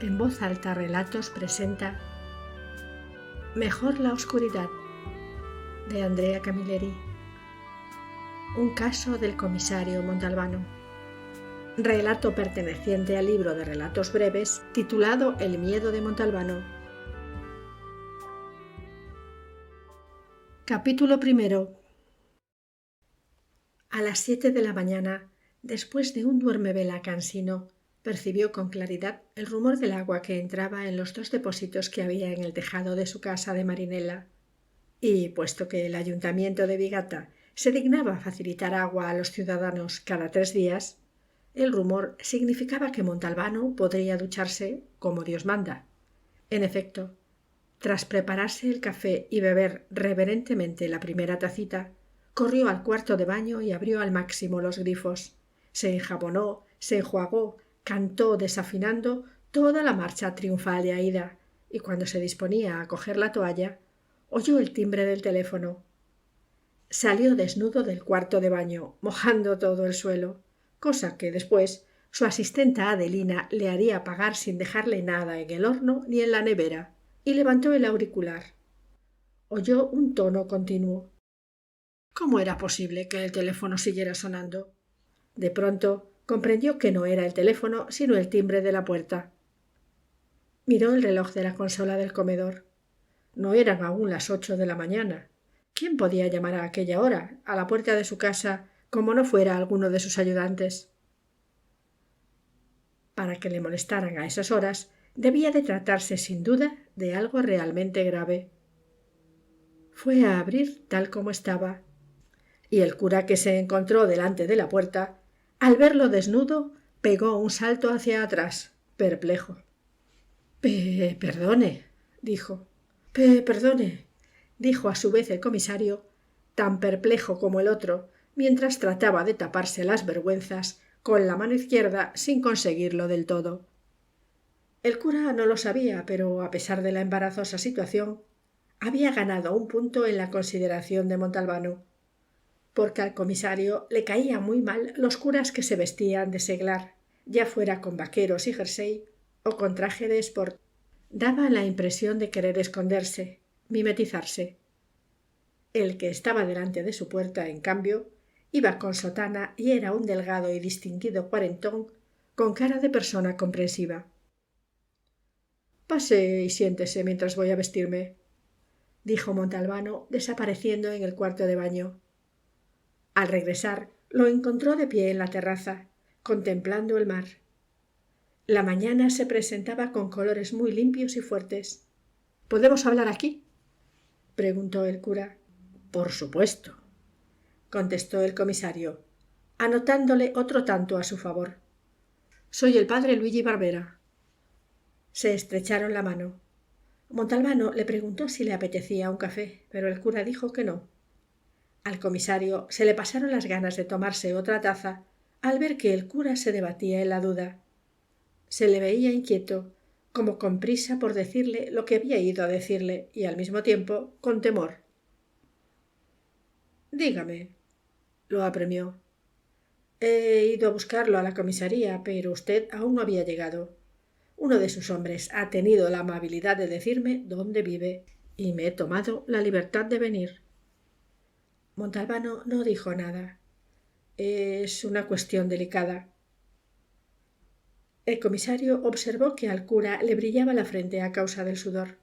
En voz alta relatos presenta Mejor la oscuridad, de Andrea Camilleri. Un caso del comisario Montalbano. Relato perteneciente al libro de relatos breves titulado El miedo de Montalbano. Capítulo primero. A las 7 de la mañana, después de un duermevela cansino, percibió con claridad el rumor del agua que entraba en los 2 depósitos que había en el tejado de su casa de Marinella. Y, puesto que el ayuntamiento de Vigata se dignaba facilitar agua a los ciudadanos cada 3 días, el rumor significaba que Montalbano podría ducharse como Dios manda. En efecto, tras prepararse el café y beber reverentemente la primera tacita, corrió al cuarto de baño y abrió al máximo los grifos. Se enjabonó, se enjuagó, cantó desafinando toda la marcha triunfal de Aída, y cuando se disponía a coger la toalla, oyó el timbre del teléfono. Salió desnudo del cuarto de baño, mojando todo el suelo, cosa que después su asistenta Adelina le haría pagar sin dejarle nada en el horno ni en la nevera, y levantó el auricular. Oyó un tono continuo. ¿Cómo era posible que el teléfono siguiera sonando? De pronto comprendió que no era el teléfono, sino el timbre de la puerta. Miró el reloj de la consola del comedor. No eran aún las 8 de la mañana. ¿Quién podía llamar a aquella hora a la puerta de su casa como no fuera alguno de sus ayudantes? Para que le molestaran a esas horas, debía de tratarse sin duda de algo realmente grave. Fue a abrir tal como estaba, y el cura que se encontró delante de la puerta, al verlo desnudo, pegó un salto hacia atrás, perplejo. Perdone, dijo. Perdone, dijo a su vez el comisario, tan perplejo como el otro, mientras trataba de taparse las vergüenzas con la mano izquierda sin conseguirlo del todo. El cura no lo sabía, pero a pesar de la embarazosa situación, había ganado un punto en la consideración de Montalbano, porque al comisario le caían muy mal los curas que se vestían de seglar, ya fuera con vaqueros y jersey o con traje de sport. Daban la impresión de querer esconderse, mimetizarse. El que estaba delante de su puerta, en cambio, iba con sotana y era un delgado y distinguido cuarentón con cara de persona comprensiva. «Pase y siéntese mientras voy a vestirme», dijo Montalbano, desapareciendo en el cuarto de baño. Al regresar, lo encontró de pie en la terraza, contemplando el mar. La mañana se presentaba con colores muy limpios y fuertes. «¿Podemos hablar aquí?», preguntó el cura. «Por supuesto», contestó el comisario, anotándole otro tanto a su favor. «Soy el padre Luigi Barbera». Se estrecharon la mano. Montalbano le preguntó si le apetecía un café, pero el cura dijo que no. Al comisario se le pasaron las ganas de tomarse otra taza al ver que el cura se debatía en la duda. Se le veía inquieto, como con prisa por decirle lo que había ido a decirle y al mismo tiempo con temor. «Dígame», lo apremió. «He ido a buscarlo a la comisaría, pero usted aún no había llegado. Uno de sus hombres ha tenido la amabilidad de decirme dónde vive y me he tomado la libertad de venir». Montalbano no dijo nada. «Es una cuestión delicada». El comisario observó que al cura le brillaba la frente a causa del sudor.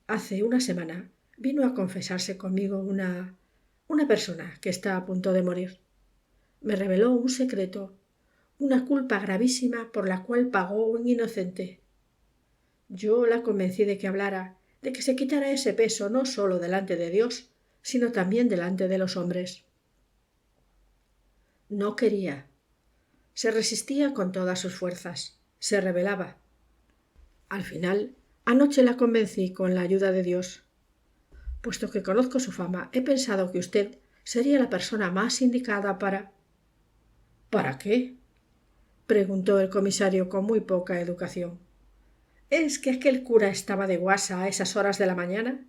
«Hace una semana vino a confesarse conmigo una persona que está a punto de morir. Me reveló un secreto, una culpa gravísima por la cual pagó un inocente. Yo la convencí de que hablara, de que se quitara ese peso no solo delante de Dios, sino también delante de los hombres. No quería. Se resistía con todas sus fuerzas, se rebelaba. Al final, anoche la convencí con la ayuda de Dios. Puesto que conozco su fama, he pensado que usted sería la persona más indicada para... ¿Para qué?, preguntó el comisario con muy poca educación. ¿Es que aquel cura estaba de guasa a esas horas de la mañana?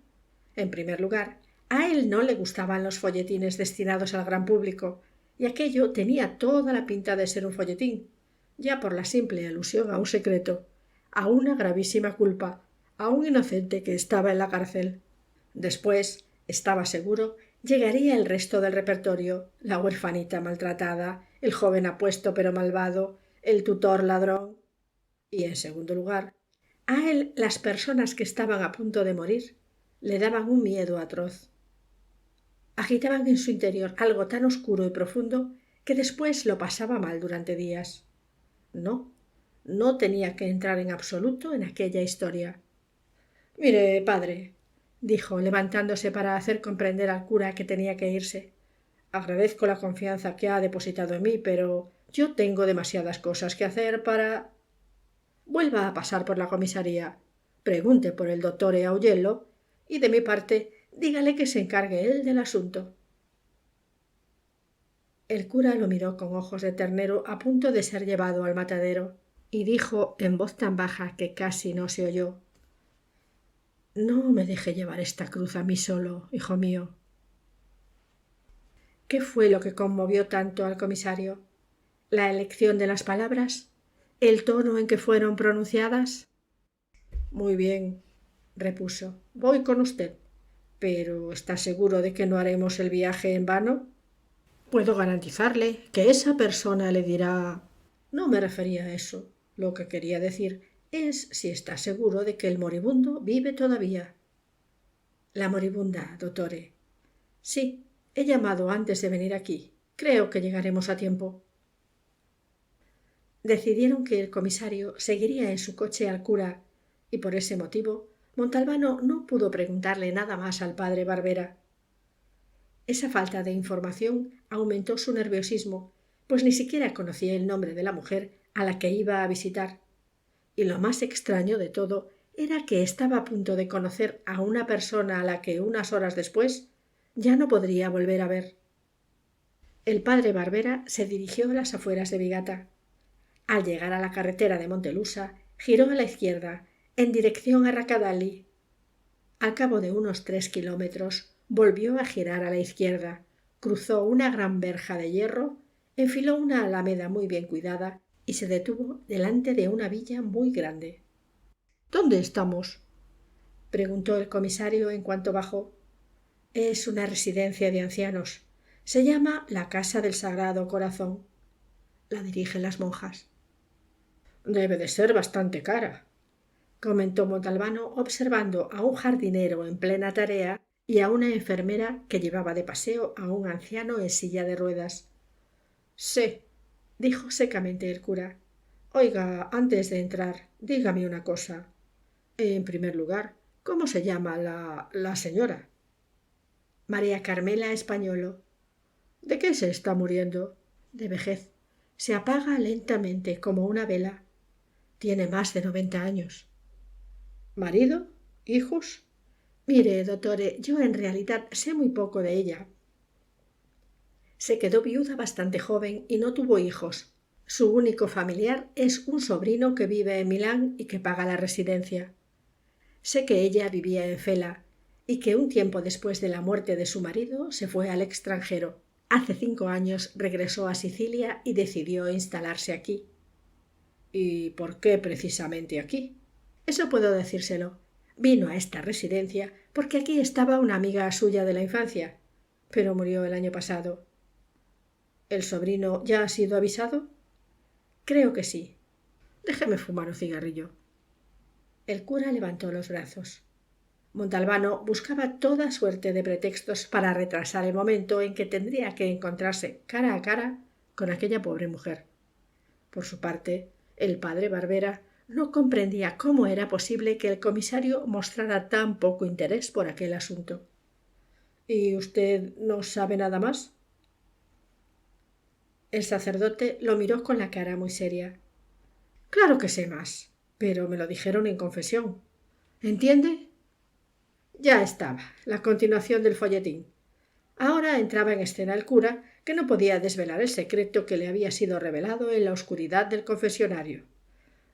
En primer lugar, a él no le gustaban los folletines destinados al gran público, y aquello tenía toda la pinta de ser un folletín, ya por la simple alusión a un secreto, a una gravísima culpa, a un inocente que estaba en la cárcel. Después, estaba seguro, llegaría el resto del repertorio, la huerfanita maltratada, el joven apuesto pero malvado, el tutor ladrón. Y, en segundo lugar, a él las personas que estaban a punto de morir le daban un miedo atroz. Agitaban en su interior algo tan oscuro y profundo que después lo pasaba mal durante días. No, no tenía que entrar en absoluto en aquella historia. Mire, padre, dijo, levantándose para hacer comprender al cura que tenía que irse. Agradezco la confianza que ha depositado en mí, pero yo tengo demasiadas cosas que hacer para... Vuelva a pasar por la comisaría, pregunte por el doctor Augello y, de mi parte, dígale que se encargue él del asunto. El cura lo miró con ojos de ternero a punto de ser llevado al matadero y dijo en voz tan baja que casi no se oyó: «No me deje llevar esta cruz a mí solo, hijo mío». ¿Qué fue lo que conmovió tanto al comisario? ¿La elección de las palabras? ¿El tono en que fueron pronunciadas? Muy bien, repuso, voy con usted. ¿Pero está seguro de que no haremos el viaje en vano? Puedo garantizarle que esa persona le dirá... No me refería a eso. Lo que quería decir es si está seguro de que el moribundo vive todavía. La moribunda, dottore. Sí, he llamado antes de venir aquí. Creo que llegaremos a tiempo. Decidieron que el comisario seguiría en su coche al cura y por ese motivo Montalbano no pudo preguntarle nada más al padre Barbera. Esa falta de información aumentó su nerviosismo, pues ni siquiera conocía el nombre de la mujer a la que iba a visitar. Y lo más extraño de todo era que estaba a punto de conocer a una persona a la que unas horas después ya no podría volver a ver. El padre Barbera se dirigió a las afueras de Vigata. Al llegar a la carretera de Montelusa, giró a la izquierda, en dirección a Racadali. Al cabo de unos 3 kilómetros, volvió a girar a la izquierda, cruzó una gran verja de hierro, enfiló una alameda muy bien cuidada y se detuvo delante de una villa muy grande. ¿Dónde estamos?, preguntó el comisario en cuanto bajó. Es una residencia de ancianos. Se llama la Casa del Sagrado Corazón. La dirigen las monjas. Debe de ser bastante cara, comentó Montalbano observando a un jardinero en plena tarea y a una enfermera que llevaba de paseo a un anciano en silla de ruedas. Sí, dijo secamente el cura. Oiga, antes de entrar, dígame una cosa. En primer lugar, ¿cómo se llama la señora? María Carmela Españolo. ¿De qué se está muriendo? De vejez. Se apaga lentamente como una vela. Tiene más de 90 años. ¿Marido? ¿Hijos? Mire, dottore, yo en realidad sé muy poco de ella. Se quedó viuda bastante joven y no tuvo hijos. Su único familiar es un sobrino que vive en Milán y que paga la residencia. Sé que ella vivía en Fela y que un tiempo después de la muerte de su marido se fue al extranjero. Hace 5 años regresó a Sicilia y decidió instalarse aquí. ¿Y por qué precisamente aquí? Eso puedo decírselo. Vino a esta residencia porque aquí estaba una amiga suya de la infancia, pero murió el año pasado. ¿El sobrino ya ha sido avisado? Creo que sí. Déjeme fumar un cigarrillo. El cura levantó los brazos. Montalbano buscaba toda suerte de pretextos para retrasar el momento en que tendría que encontrarse cara a cara con aquella pobre mujer. Por su parte, el padre Barbera no comprendía cómo era posible que el comisario mostrara tan poco interés por aquel asunto. ¿Y usted no sabe nada más? El sacerdote lo miró con la cara muy seria. Claro que sé más, pero me lo dijeron en confesión. ¿Entiende? Ya estaba, la continuación del folletín. Ahora entraba en escena el cura, que no podía desvelar el secreto que le había sido revelado en la oscuridad del confesionario.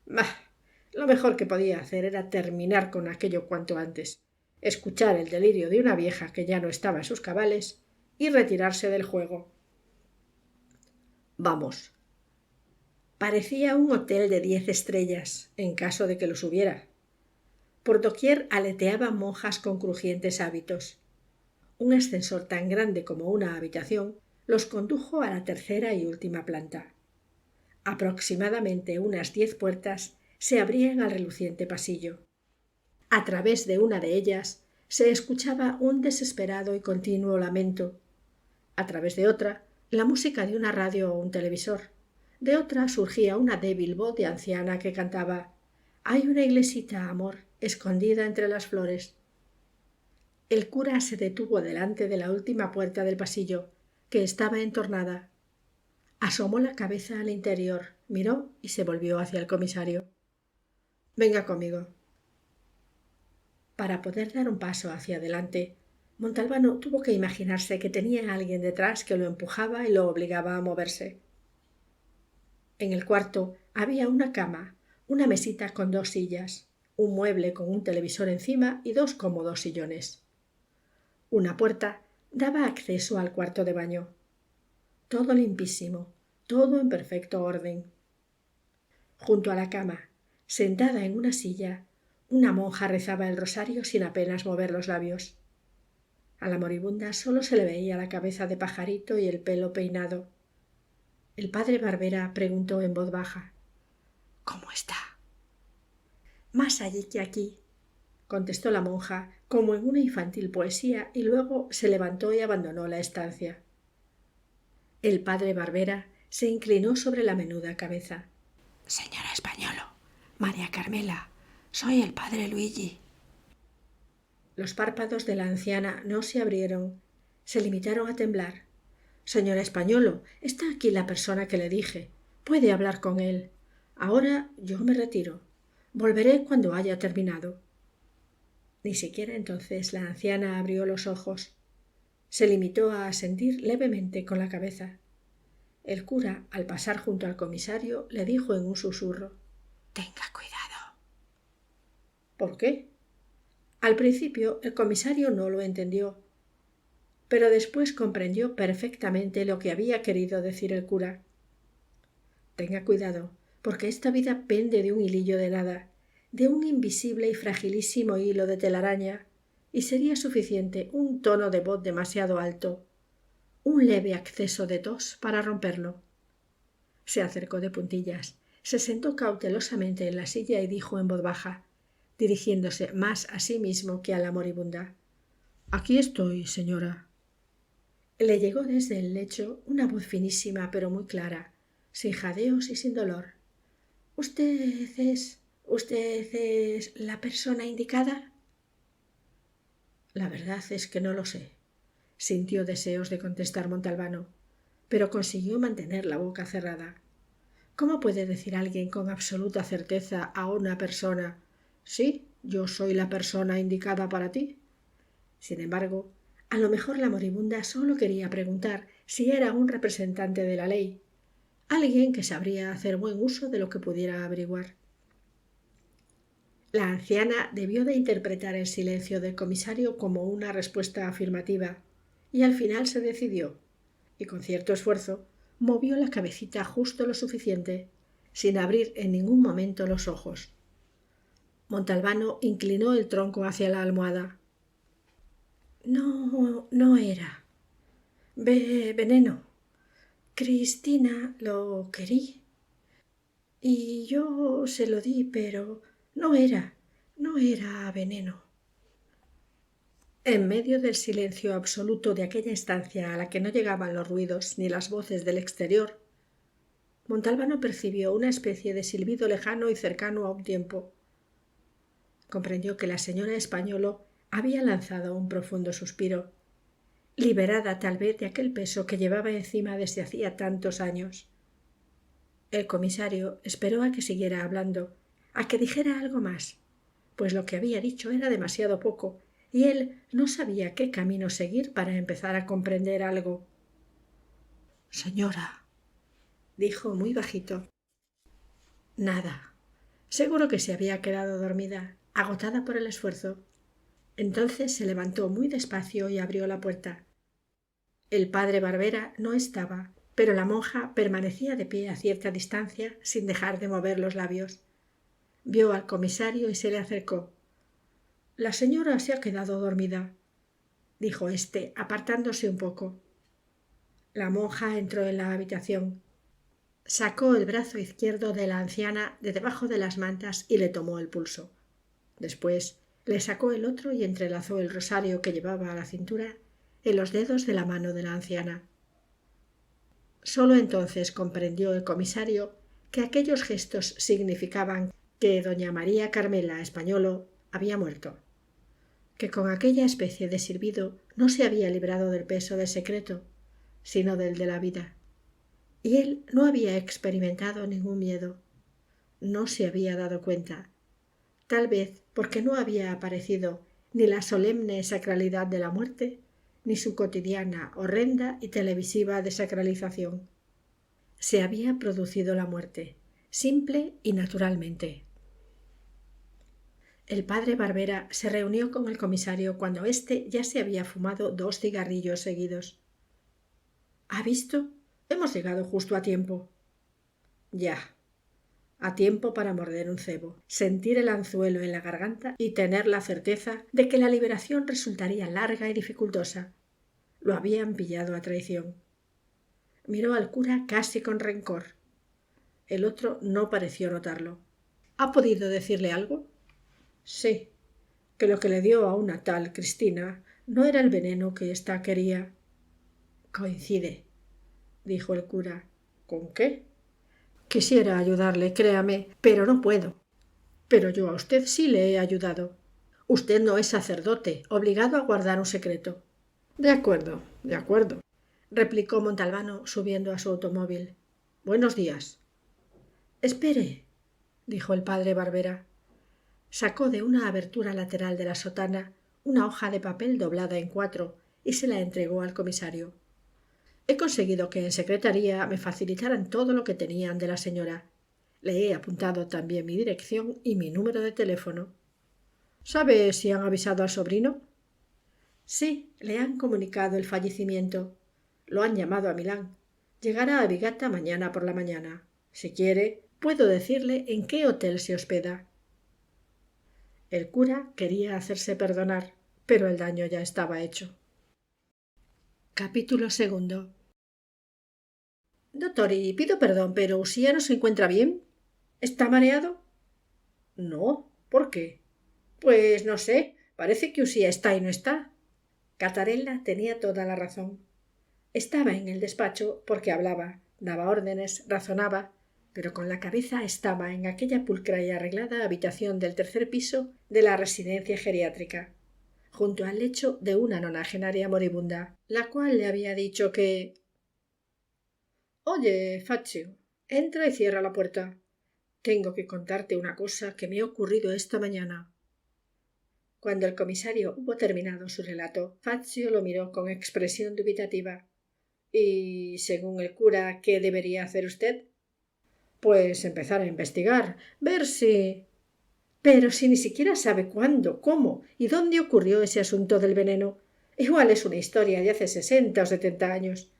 Bah, lo mejor que podía hacer era terminar con aquello cuanto antes, escuchar el delirio de una vieja que ya no estaba en sus cabales y retirarse del juego. Vamos. Parecía un hotel de 10 estrellas, en caso de que los hubiera. Por doquier aleteaban monjas con crujientes hábitos. Un ascensor tan grande como una habitación los condujo a la tercera y última planta. Aproximadamente unas 10 puertas se abrían al reluciente pasillo. A través de una de ellas se escuchaba un desesperado y continuo lamento. A través de otra, la música de una radio o un televisor. De otra surgía una débil voz de anciana que cantaba: «Hay una iglesita, amor, escondida entre las flores». El cura se detuvo delante de la última puerta del pasillo, que estaba entornada. Asomó la cabeza al interior, miró y se volvió hacia el comisario. «Venga conmigo». Para poder dar un paso hacia adelante, Montalbano tuvo que imaginarse que tenía a alguien detrás que lo empujaba y lo obligaba a moverse. En el cuarto había una cama, una mesita con 2 sillas, un mueble con un televisor encima y 2 cómodos sillones. Una puerta daba acceso al cuarto de baño. Todo limpísimo, todo en perfecto orden. Junto a la cama, sentada en una silla, una monja rezaba el rosario sin apenas mover los labios. A la moribunda solo se le veía la cabeza de pajarito y el pelo peinado. El padre Barbera preguntó en voz baja: «¿Cómo está?» «Más allí que aquí», contestó la monja, como en una infantil poesía, y luego se levantó y abandonó la estancia. El padre Barbera se inclinó sobre la menuda cabeza. «Señora Españolo, María Carmela, soy el padre Luigi». Los párpados de la anciana no se abrieron, se limitaron a temblar. «Señora Españolo, está aquí la persona que le dije. Puede hablar con él. Ahora yo me retiro. Volveré cuando haya terminado». Ni siquiera entonces la anciana abrió los ojos. Se limitó a asentir levemente con la cabeza. El cura, al pasar junto al comisario, le dijo en un susurro: «Tenga cuidado». «¿Por qué?» Al principio el comisario no lo entendió, pero después comprendió perfectamente lo que había querido decir el cura. «Tenga cuidado, porque esta vida pende de un hilillo de nada, de un invisible y fragilísimo hilo de telaraña, y sería suficiente un tono de voz demasiado alto, un leve acceso de tos para romperlo». Se acercó de puntillas, se sentó cautelosamente en la silla y dijo en voz baja, dirigiéndose más a sí mismo que a la moribunda: «Aquí estoy, señora». Le llegó desde el lecho una voz finísima pero muy clara, sin jadeos y sin dolor. «¿Usted es la persona indicada?» «La verdad es que no lo sé», sintió deseos de contestar Montalbano, pero consiguió mantener la boca cerrada. ¿Cómo puede decir alguien con absoluta certeza a una persona: «Sí, yo soy la persona indicada para ti»? Sin embargo, a lo mejor la moribunda solo quería preguntar si era un representante de la ley, alguien que sabría hacer buen uso de lo que pudiera averiguar. La anciana debió de interpretar el silencio del comisario como una respuesta afirmativa, y al final se decidió, y con cierto esfuerzo movió la cabecita justo lo suficiente, sin abrir en ningún momento los ojos. Montalbano inclinó el tronco hacia la almohada. No era. Veneno. Cristina lo querí. Y yo se lo di, pero no era veneno». En medio del silencio absoluto de aquella estancia a la que no llegaban los ruidos ni las voces del exterior, Montalbano percibió una especie de silbido lejano y cercano a un tiempo. Comprendió que la señora Españolo había lanzado un profundo suspiro, liberada tal vez de aquel peso que llevaba encima desde hacía tantos años. El comisario esperó a que siguiera hablando, a que dijera algo más, pues lo que había dicho era demasiado poco, y él no sabía qué camino seguir para empezar a comprender algo. «Señora», dijo muy bajito. Nada. Seguro que se había quedado dormida, agotada por el esfuerzo. Entonces se levantó muy despacio y abrió la puerta. El padre Barbera no estaba, pero la monja permanecía de pie a cierta distancia sin dejar de mover los labios. Vio al comisario y se le acercó. «La señora se ha quedado dormida», dijo éste, apartándose un poco. La monja entró en la habitación. Sacó el brazo izquierdo de la anciana de debajo de las mantas y le tomó el pulso. Después le sacó el otro y entrelazó el rosario que llevaba a la cintura en los dedos de la mano de la anciana. Solo entonces comprendió el comisario que aquellos gestos significaban que doña María Carmela Españolo había muerto, que con aquella especie de silbido no se había librado del peso del secreto, sino del de la vida. Y él no había experimentado ningún miedo. No se había dado cuenta, tal vez porque no había aparecido ni la solemne sacralidad de la muerte, ni su cotidiana, horrenda y televisiva desacralización. Se había producido la muerte, simple y naturalmente. El padre Barbera se reunió con el comisario cuando éste ya se había fumado 2 cigarrillos seguidos. —¿Ha visto? Hemos llegado justo a tiempo. —Ya. A tiempo para morder un cebo, sentir el anzuelo en la garganta y tener la certeza de que la liberación resultaría larga y dificultosa. Lo habían pillado a traición. Miró al cura casi con rencor. El otro no pareció notarlo. —¿Ha podido decirle algo? —Sí, que lo que le dio a una tal Cristina no era el veneno que ésta quería. —Coincide —dijo el cura. —¿Con qué? Quisiera ayudarle, créame, pero no puedo. Pero yo a usted sí le he ayudado. Usted no es sacerdote, obligado a guardar un secreto. De acuerdo, replicó Montalbano subiendo a su automóvil. Buenos días. Espere, dijo el padre Barbera. Sacó de una abertura lateral de la sotana una hoja de papel doblada en 4 y se la entregó al comisario. He conseguido que en secretaría me facilitaran todo lo que tenían de la señora. Le he apuntado también mi dirección y mi número de teléfono. ¿Sabe si han avisado al sobrino? Sí, le han comunicado el fallecimiento. Lo han llamado a Milán. Llegará a Vigata mañana por la mañana. Si quiere, puedo decirle en qué hotel se hospeda. El cura quería hacerse perdonar, pero el daño ya estaba hecho. Capítulo 2. Dottori, pido perdón, pero ¿Usía no se encuentra bien? ¿Está mareado? No, ¿por qué? Pues no sé, parece que Usía está y no está. Catarella tenía toda la razón. Estaba en el despacho porque hablaba, daba órdenes, razonaba, pero con la cabeza estaba en aquella pulcra y arreglada habitación del 3er piso de la residencia geriátrica, junto al lecho de una nonagenaria moribunda, la cual le había dicho que... Oye, Faccio, entra y cierra la puerta. Tengo que contarte una cosa que me ha ocurrido esta mañana. Cuando el comisario hubo terminado su relato, Faccio lo miró con expresión dubitativa. ¿Y, según el cura, qué debería hacer usted? Pues empezar a investigar, ver si... Pero si ni siquiera sabe cuándo, cómo y dónde ocurrió ese asunto del veneno. Igual es una historia de hace 60 o 70 años.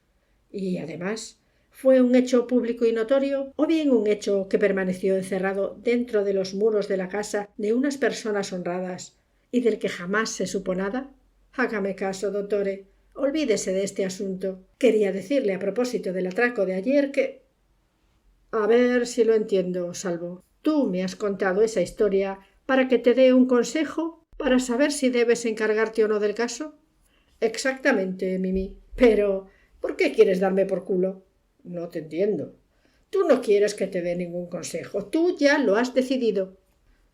Y, además, ¿fue un hecho público y notorio o bien un hecho que permaneció encerrado dentro de los muros de la casa de unas personas honradas y del que jamás se supo nada? Hágame caso, dottore. Olvídese de este asunto. Quería decirle a propósito del atraco de ayer que... A ver si lo entiendo, Salvo. Tú me has contado esa historia para que te dé un consejo, para saber si debes encargarte o no del caso. Exactamente, Mimi. Pero... ¿por qué quieres darme por culo? No te entiendo. Tú no quieres que te dé ningún consejo. Tú ya lo has decidido.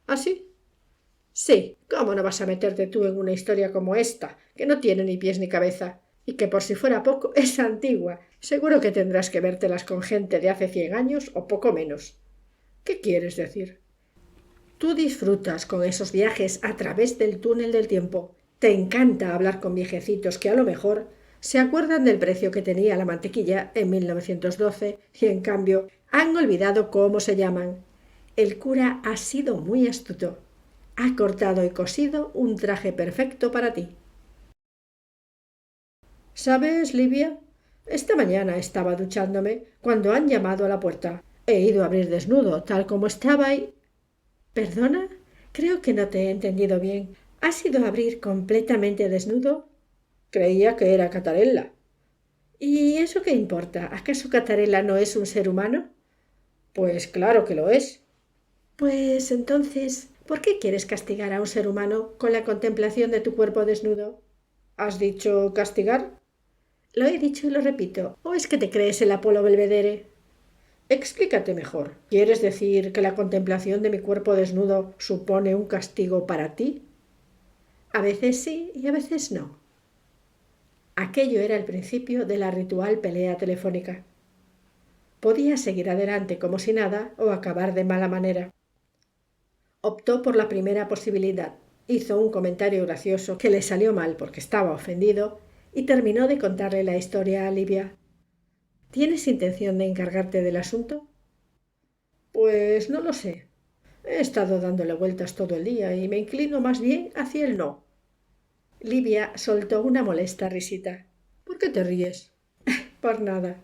¿Ah, sí? Sí. ¿Cómo no vas a meterte tú en una historia como esta, que no tiene ni pies ni cabeza, y que por si fuera poco es antigua? Seguro que tendrás que vértelas con gente de hace 100 años o poco menos. ¿Qué quieres decir? Tú disfrutas con esos viajes a través del túnel del tiempo. Te encanta hablar con viejecitos que a lo mejor se acuerdan del precio que tenía la mantequilla en 1912 y, en cambio, han olvidado cómo se llaman. El cura ha sido muy astuto. Ha cortado y cosido un traje perfecto para ti. ¿Sabes, Livia? Esta mañana estaba duchándome cuando han llamado a la puerta. He ido a abrir desnudo, tal como estaba y... ¿Perdona? Creo que no te he entendido bien. ¿Has ido a abrir completamente desnudo? Creía que era Catarella. ¿Y eso qué importa? ¿Acaso Catarella no es un ser humano? Pues claro que lo es. Pues entonces, ¿por qué quieres castigar a un ser humano con la contemplación de tu cuerpo desnudo? ¿Has dicho castigar? Lo he dicho y lo repito. ¿O es que te crees el Apolo Belvedere? Explícate mejor. ¿Quieres decir que la contemplación de mi cuerpo desnudo supone un castigo para ti? A veces sí y a veces no. Aquello era el principio de la ritual pelea telefónica. Podía seguir adelante como si nada o acabar de mala manera. Optó por la primera posibilidad. Hizo un comentario gracioso que le salió mal porque estaba ofendido y terminó de contarle la historia a Livia. ¿Tienes intención de encargarte del asunto? Pues no lo sé. He estado dándole vueltas todo el día y me inclino más bien hacia el no. Livia soltó una molesta risita. ¿Por qué te ríes? Por nada.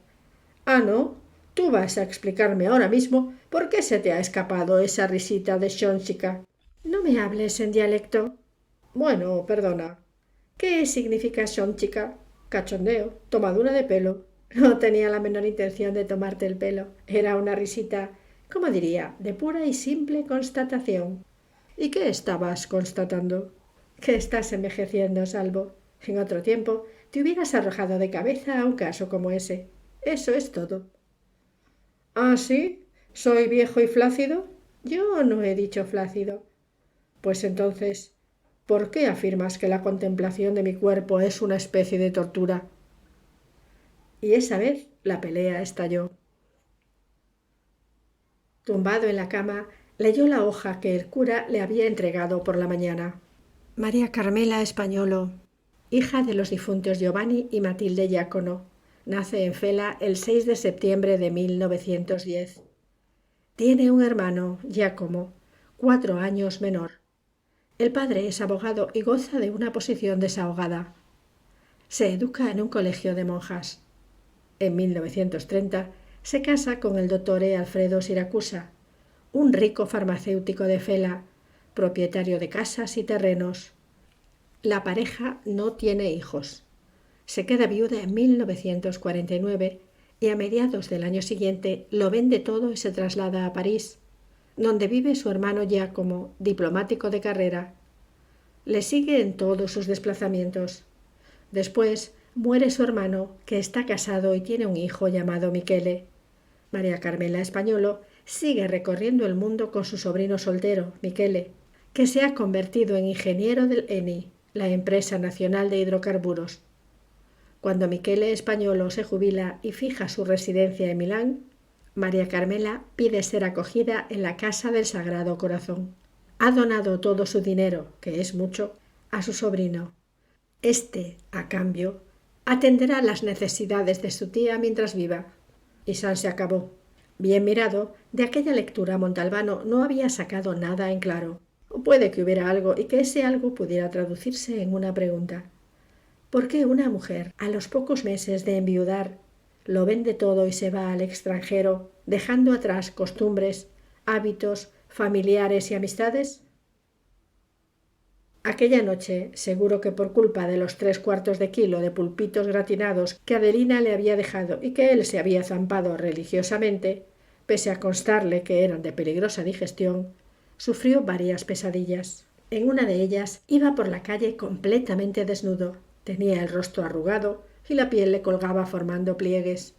Ah, ¿no? Tú vas a explicarme ahora mismo por qué se te ha escapado esa risita de Shonchika. No me hables en dialecto. Bueno, perdona. ¿Qué significa Shonchika? Cachondeo, tomadura de pelo. No tenía la menor intención de tomarte el pelo. Era una risita, ¿cómo diría?, de pura y simple constatación. ¿Y qué estabas constatando? Que estás envejeciendo, Salvo. En otro tiempo te hubieras arrojado de cabeza a un caso como ese. Eso es todo. ¿Ah, sí? ¿Soy viejo y flácido? Yo no he dicho flácido. Pues entonces, ¿por qué afirmas que la contemplación de mi cuerpo es una especie de tortura? Y esa vez la pelea estalló. Tumbado en la cama, leyó la hoja que el cura le había entregado por la mañana. María Carmela Españolo, hija de los difuntos Giovanni y Matilde Giacono, nace en Fela el 6 de septiembre de 1910. Tiene un hermano, Giacomo, 4 años menor. El padre es abogado y goza de una posición desahogada. Se educa en un colegio de monjas. En 1930 se casa con el dottore Alfredo Siracusa, un rico farmacéutico de Fela, propietario de casas y terrenos. La pareja no tiene hijos. Se queda viuda en 1949 y a mediados del año siguiente lo vende todo y se traslada a París, donde vive su hermano Giacomo, diplomático de carrera. Le sigue en todos sus desplazamientos. Después muere su hermano, que está casado y tiene un hijo llamado Michele. María Carmela Españolo sigue recorriendo el mundo con su sobrino soltero, Michele, que se ha convertido en ingeniero del ENI, la empresa nacional de hidrocarburos. Cuando Michele Españolo se jubila y fija su residencia en Milán, María Carmela pide ser acogida en la Casa del Sagrado Corazón. Ha donado todo su dinero, que es mucho, a su sobrino. Este, a cambio, atenderá las necesidades de su tía mientras viva. Y San se acabó. Bien mirado, de aquella lectura Montalbano no había sacado nada en claro. O puede que hubiera algo y que ese algo pudiera traducirse en una pregunta. ¿Por qué una mujer, a los pocos meses de enviudar, lo vende todo y se va al extranjero, dejando atrás costumbres, hábitos, familiares y amistades? Aquella noche, seguro que por culpa de los 3/4 de kilo de pulpitos gratinados que Adelina le había dejado y que él se había zampado religiosamente, pese a constarle que eran de peligrosa digestión, sufrió varias pesadillas. En una de ellas iba por la calle completamente desnudo, tenía el rostro arrugado y la piel le colgaba formando pliegues.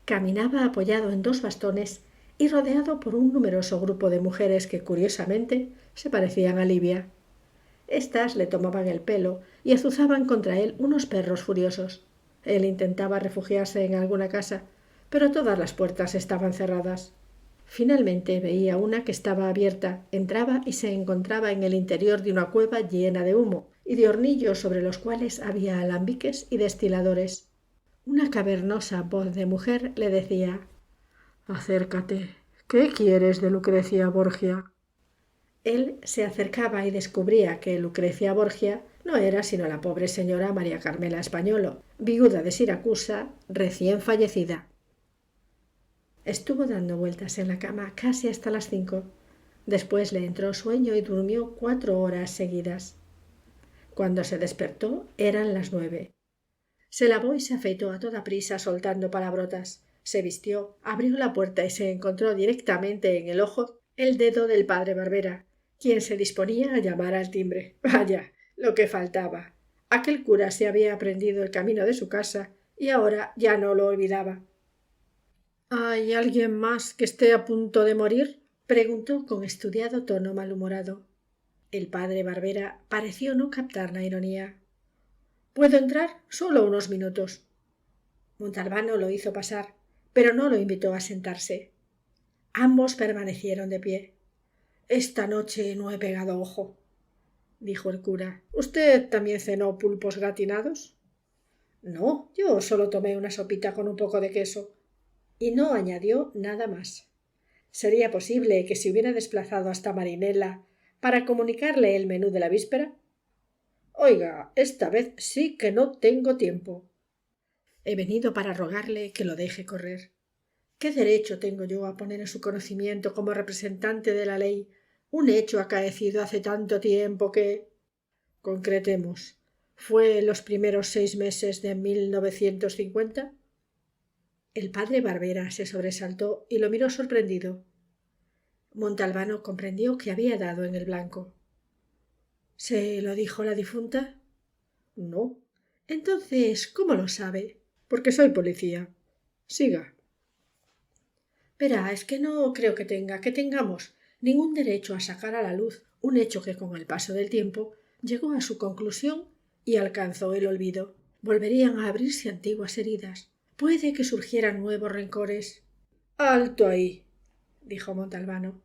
Caminaba apoyado en 2 bastones y rodeado por un numeroso grupo de mujeres que, curiosamente, se parecían a Livia. Estas le tomaban el pelo y azuzaban contra él unos perros furiosos. Él intentaba refugiarse en alguna casa, pero todas las puertas estaban cerradas. Finalmente veía una que estaba abierta, entraba y se encontraba en el interior de una cueva llena de humo y de hornillos sobre los cuales había alambiques y destiladores. Una cavernosa voz de mujer le decía: «Acércate. ¿Qué quieres de Lucrecia Borgia?» Él se acercaba y descubría que Lucrecia Borgia no era sino la pobre señora María Carmela Españolo, viuda de Siracusa, recién fallecida. Estuvo dando vueltas en la cama casi hasta las 5. Después le entró sueño y durmió 4 horas seguidas. Cuando se despertó eran las 9. Se lavó y se afeitó a toda prisa soltando palabrotas. Se vistió, abrió la puerta y se encontró directamente en el ojo el dedo del padre Barbera, quien se disponía a llamar al timbre. Vaya, lo que faltaba. Aquel cura se había aprendido el camino de su casa y ahora ya no lo olvidaba. ¿Hay alguien más que esté a punto de morir? Preguntó con estudiado tono malhumorado. El padre Barbera pareció no captar la ironía. ¿Puedo entrar? Solo unos minutos. Montalbano lo hizo pasar, pero no lo invitó a sentarse. Ambos permanecieron de pie. Esta noche no he pegado ojo, dijo el cura. ¿Usted también cenó pulpos gratinados? No, yo solo tomé una sopita con un poco de queso. Y no añadió nada más. ¿Sería posible que se hubiera desplazado hasta Marinela para comunicarle el menú de la víspera? Oiga, esta vez sí que no tengo tiempo. He venido para rogarle que lo deje correr. ¿Qué derecho tengo yo a poner en su conocimiento como representante de la ley un hecho acaecido hace tanto tiempo que... Concretemos. ¿Fue en los primeros 6 meses de 1950? El padre Barbera se sobresaltó y lo miró sorprendido. Montalbano comprendió que había dado en el blanco. ¿Se lo dijo la difunta? No. Entonces, ¿cómo lo sabe? Porque soy policía. Siga. Verá, es que no creo que tengamos ningún derecho a sacar a la luz un hecho que con el paso del tiempo llegó a su conclusión y alcanzó el olvido. Volverían a abrirse antiguas heridas. Puede que surgieran nuevos rencores. Alto ahí, dijo Montalbano.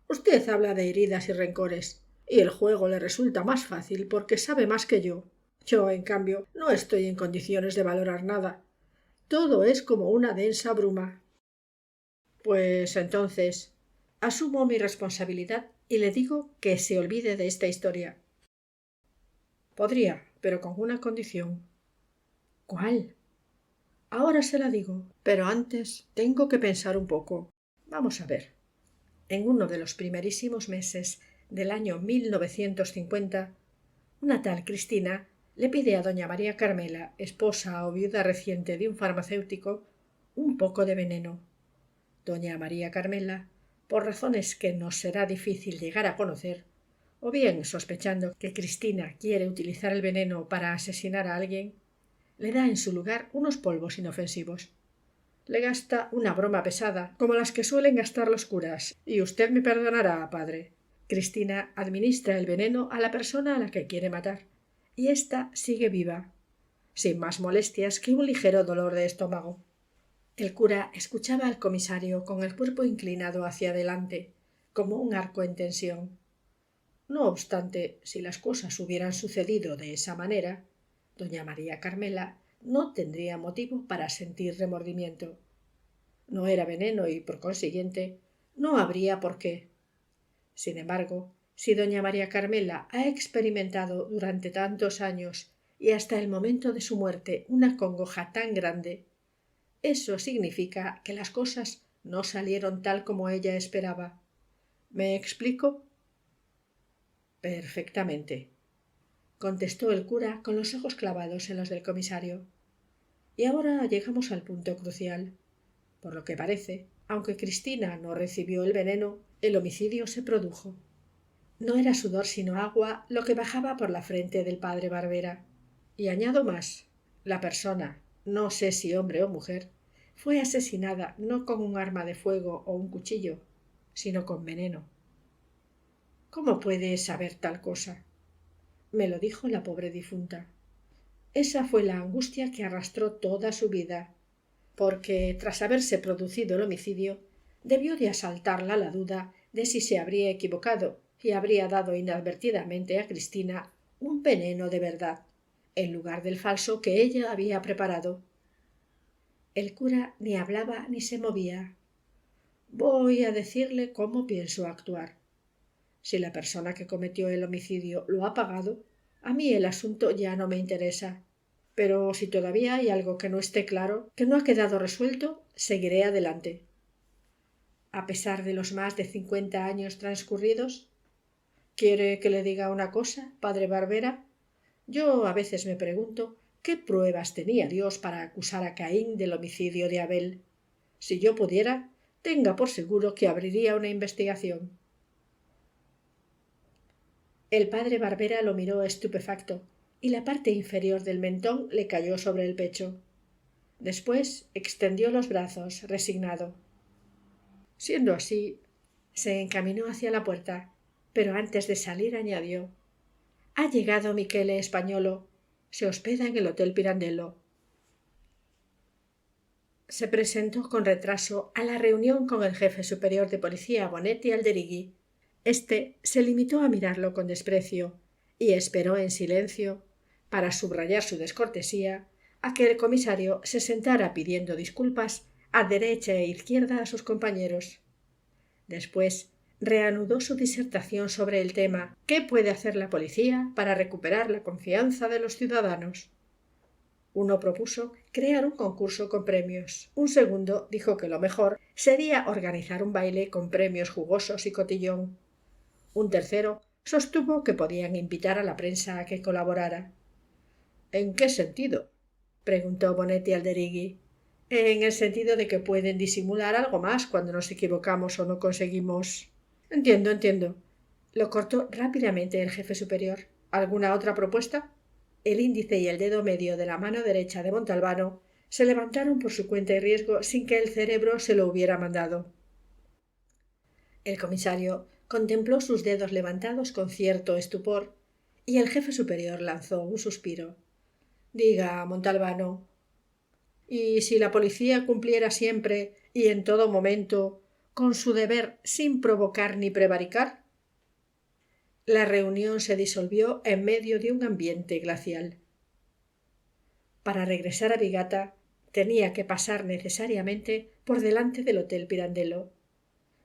Usted habla de heridas y rencores, y el juego le resulta más fácil porque sabe más que yo. Yo, en cambio, no estoy en condiciones de valorar nada. Todo es como una densa bruma. Pues entonces, asumo mi responsabilidad y le digo que se olvide de esta historia. Podría, pero con una condición. ¿Cuál? Ahora se la digo, pero antes tengo que pensar un poco. Vamos a ver. En uno de los primerísimos meses del año 1950, una tal Cristina le pide a doña María Carmela, esposa o viuda reciente de un farmacéutico, un poco de veneno. Doña María Carmela, por razones que nos será difícil llegar a conocer, o bien sospechando que Cristina quiere utilizar el veneno para asesinar a alguien, le da en su lugar unos polvos inofensivos. Le gasta una broma pesada, como las que suelen gastar los curas, y usted me perdonará, padre. Cristina administra el veneno a la persona a la que quiere matar, y ésta sigue viva, sin más molestias que un ligero dolor de estómago. El cura escuchaba al comisario con el cuerpo inclinado hacia adelante, como un arco en tensión. No obstante, si las cosas hubieran sucedido de esa manera, doña María Carmela no tendría motivo para sentir remordimiento. No era veneno y, por consiguiente, no habría por qué. Sin embargo, si doña María Carmela ha experimentado durante tantos años y hasta el momento de su muerte una congoja tan grande, eso significa que las cosas no salieron tal como ella esperaba. ¿Me explico? Perfectamente, contestó el cura con los ojos clavados en los del comisario. Y ahora llegamos al punto crucial. Por lo que parece, aunque Cristina no recibió el veneno, el homicidio se produjo. No era sudor sino agua lo que bajaba por la frente del padre Barbera. Y añado más, la persona, no sé si hombre o mujer, fue asesinada no con un arma de fuego o un cuchillo, sino con veneno. ¿Cómo puede saber tal cosa? Me lo dijo la pobre difunta. Esa fue la angustia que arrastró toda su vida, porque, tras haberse producido el homicidio, debió de asaltarla la duda de si se habría equivocado y habría dado inadvertidamente a Cristina un veneno de verdad, en lugar del falso que ella había preparado. El cura ni hablaba ni se movía. Voy a decirle cómo pienso actuar. Si la persona que cometió el homicidio lo ha pagado, a mí el asunto ya no me interesa. Pero si todavía hay algo que no esté claro, que no ha quedado resuelto, seguiré adelante. A pesar de los más de 50 años transcurridos, ¿quiere que le diga una cosa, padre Barbera? Yo a veces me pregunto qué pruebas tenía Dios para acusar a Caín del homicidio de Abel. Si yo pudiera, tenga por seguro que abriría una investigación. El padre Barbera lo miró estupefacto, y la parte inferior del mentón le cayó sobre el pecho. Después extendió los brazos, resignado. Siendo así, se encaminó hacia la puerta, pero antes de salir añadió: «Ha llegado Michele Españolo. Se hospeda en el Hotel Pirandello». Se presentó con retraso a la reunión con el jefe superior de policía, Bonetti Alderighi. Este se limitó a mirarlo con desprecio y esperó en silencio, para subrayar su descortesía, a que el comisario se sentara pidiendo disculpas a derecha e izquierda a sus compañeros. Después reanudó su disertación sobre el tema «¿Qué puede hacer la policía para recuperar la confianza de los ciudadanos?». Uno propuso crear un concurso con premios. Un segundo dijo que lo mejor sería organizar un baile con premios jugosos y cotillón. Un tercero sostuvo que podían invitar a la prensa a que colaborara. «¿En qué sentido?», preguntó Bonetti Alderighi. «En el sentido de que pueden disimular algo más cuando nos equivocamos o no conseguimos». Entiendo. Lo cortó rápidamente el jefe superior. ¿Alguna otra propuesta? El índice y el dedo medio de la mano derecha de Montalbano se levantaron por su cuenta y riesgo sin que el cerebro se lo hubiera mandado. El comisario contempló sus dedos levantados con cierto estupor, y el jefe superior lanzó un suspiro. «Diga, Montalbano, ¿y si la policía cumpliera siempre y en todo momento con su deber sin provocar ni prevaricar?». La reunión se disolvió en medio de un ambiente glacial. Para regresar a Vigata tenía que pasar necesariamente por delante del Hotel Pirandello.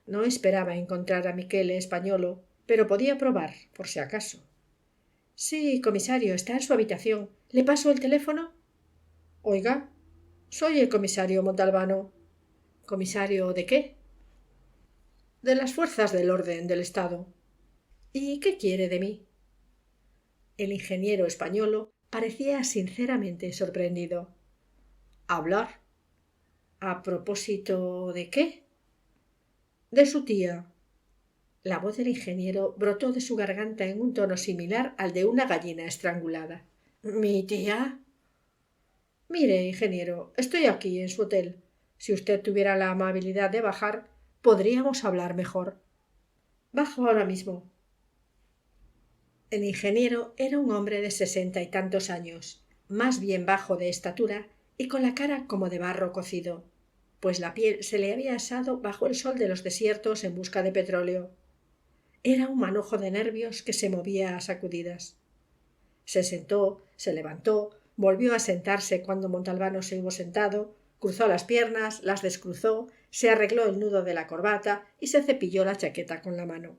No esperaba encontrar a Michele Españolo, pero podía probar, por si acaso. «Sí, comisario, está en su habitación. ¿Le paso el teléfono?» «Oiga, soy el comisario Montalbano». «¿Comisario de qué?» «De las fuerzas del orden del Estado». «¿Y qué quiere de mí?». El ingeniero españolo parecía sinceramente sorprendido. «¿Hablar? ¿A propósito de qué?». «De su tía». La voz del ingeniero brotó de su garganta en un tono similar al de una gallina estrangulada. «¿Mi tía?». «Mire, ingeniero, estoy aquí en su hotel. Si usted tuviera la amabilidad de bajar, podríamos hablar mejor». «Bajo ahora mismo». El ingeniero era un hombre de 60 y tantos años, más bien bajo de estatura y con la cara como de barro cocido, pues la piel se le había asado bajo el sol de los desiertos en busca de petróleo. Era un manojo de nervios que se movía a sacudidas. Se sentó, se levantó, volvió a sentarse cuando Montalbano se hubo sentado, cruzó las piernas, las descruzó, se arregló el nudo de la corbata y se cepilló la chaqueta con la mano.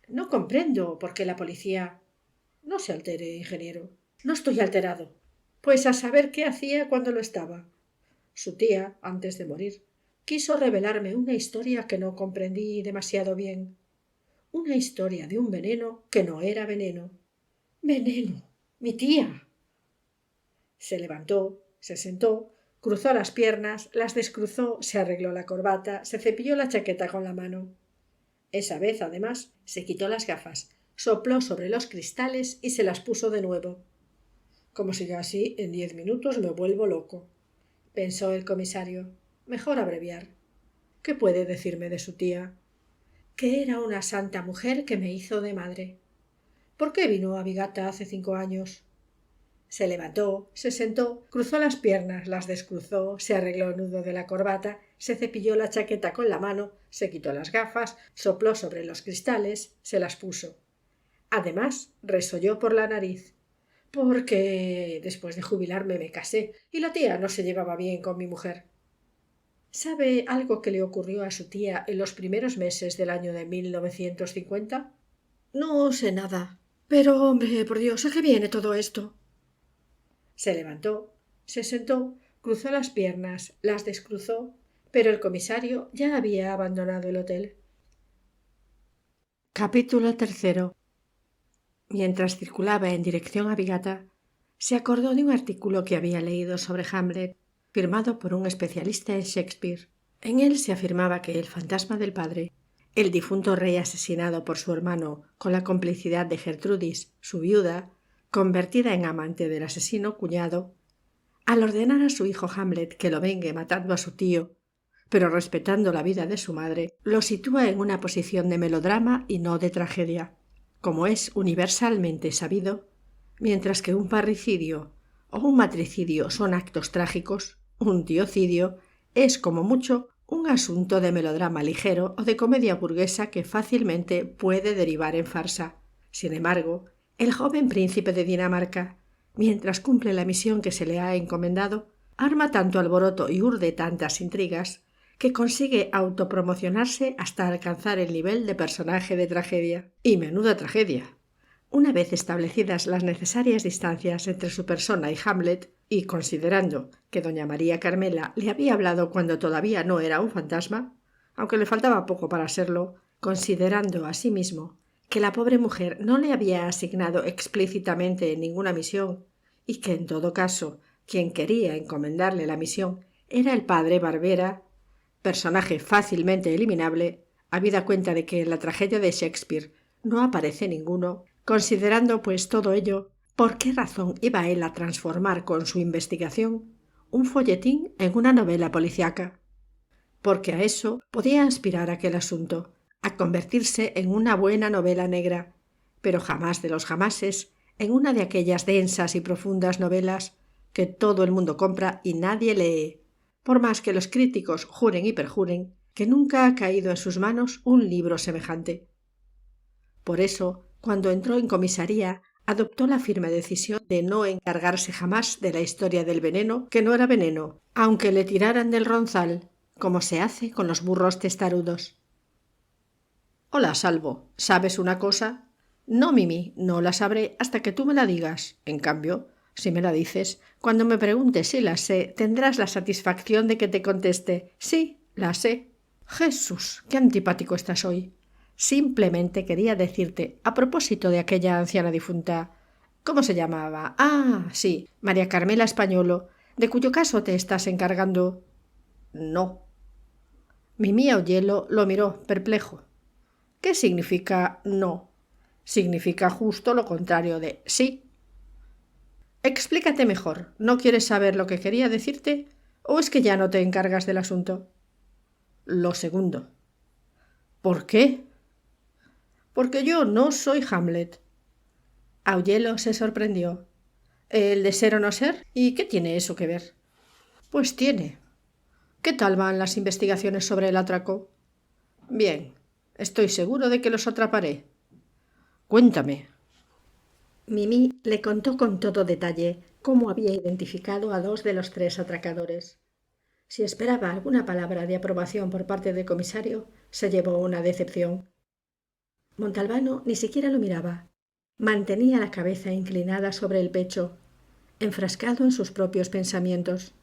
«No comprendo por qué la policía». «No se altere, ingeniero». «No estoy alterado». «Pues a saber qué hacía cuando lo estaba». Su tía, antes de morir, quiso revelarme una historia que no comprendí demasiado bien. Una historia de un veneno que no era veneno. «¡Veneno! ¡Mi tía!». Se levantó, se sentó, cruzó las piernas, las descruzó, se arregló la corbata, se cepilló la chaqueta con la mano. Esa vez, además, se quitó las gafas, sopló sobre los cristales y se las puso de nuevo. «Como siga así, en 10 minutos me vuelvo loco», pensó el comisario. «Mejor abreviar». «¿Qué puede decirme de su tía?». «Que era una santa mujer que me hizo de madre». «¿Por qué vino a Vigata hace 5 años?». Se levantó, se sentó, cruzó las piernas, las descruzó, se arregló el nudo de la corbata, se cepilló la chaqueta con la mano, se quitó las gafas, sopló sobre los cristales, se las puso. Además, resolló por la nariz. «Porque después de jubilarme me casé y la tía no se llevaba bien con mi mujer». ¿Sabe algo que le ocurrió a su tía en los primeros meses del año de 1950? No sé nada. Pero, hombre, por Dios, ¿a qué viene todo esto? Se levantó, se sentó, cruzó las piernas, las descruzó, pero el comisario ya había abandonado el hotel. Capítulo tercero. Mientras circulaba en dirección a Vigata, se acordó de un artículo que había leído sobre Hamlet, firmado por un especialista en Shakespeare. En él se afirmaba que el fantasma del padre, el difunto rey asesinado por su hermano con la complicidad de Gertrudis, su viuda, convertida en amante del asesino cuñado, al ordenar a su hijo Hamlet que lo vengue matando a su tío, pero respetando la vida de su madre, lo sitúa en una posición de melodrama y no de tragedia, como es universalmente sabido, mientras que un parricidio o un matricidio son actos trágicos, un tiocidio es como mucho un asunto de melodrama ligero o de comedia burguesa que fácilmente puede derivar en farsa. Sin embargo, el joven príncipe de Dinamarca, mientras cumple la misión que se le ha encomendado, arma tanto alboroto y urde tantas intrigas que consigue autopromocionarse hasta alcanzar el nivel de personaje de tragedia. Y menuda tragedia. Una vez establecidas las necesarias distancias entre su persona y Hamlet, y considerando que doña María Carmela le había hablado cuando todavía no era un fantasma, aunque le faltaba poco para serlo, considerando asimismo que la pobre mujer no le había asignado explícitamente ninguna misión, y que en todo caso quien quería encomendarle la misión era el padre Barbera, personaje fácilmente eliminable, habida cuenta de que en la tragedia de Shakespeare no aparece ninguno, considerando pues todo ello, ¿por qué razón iba él a transformar con su investigación un folletín en una novela policíaca? Porque a eso podía aspirar aquel asunto, a convertirse en una buena novela negra, pero jamás de los jamases en una de aquellas densas y profundas novelas que todo el mundo compra y nadie lee, por más que los críticos juren y perjuren que nunca ha caído en sus manos un libro semejante. Por eso, cuando entró en comisaría, adoptó la firme decisión de no encargarse jamás de la historia del veneno, que no era veneno, aunque le tiraran del ronzal, como se hace con los burros testarudos. Hola, Salvo, ¿sabes una cosa? No, Mimi, no la sabré hasta que tú me la digas. En cambio, si me la dices, cuando me preguntes si la sé, tendrás la satisfacción de que te conteste sí, la sé. Jesús, qué antipático estás hoy. Simplemente quería decirte, a propósito de aquella anciana difunta, ¿cómo se llamaba? Ah, sí, María Carmela Españolo, de cuyo caso te estás encargando. No. Mimi Aullelo lo miró, perplejo. ¿Qué significa no? Significa justo lo contrario de sí. Explícate mejor. ¿No quieres saber lo que quería decirte? ¿O es que ya no te encargas del asunto? Lo segundo. ¿Por qué? Porque yo no soy Hamlet. Aullelo se sorprendió. ¿El de ser o no ser? ¿Y qué tiene eso que ver? Pues tiene. ¿Qué tal van las investigaciones sobre el atraco? Bien. Estoy seguro de que los atraparé. Cuéntame. Mimi le contó con todo detalle cómo había identificado a 2 de los 3 atracadores. Si esperaba alguna palabra de aprobación por parte del comisario, se llevó una decepción. Montalbano ni siquiera lo miraba. Mantenía la cabeza inclinada sobre el pecho, enfrascado en sus propios pensamientos.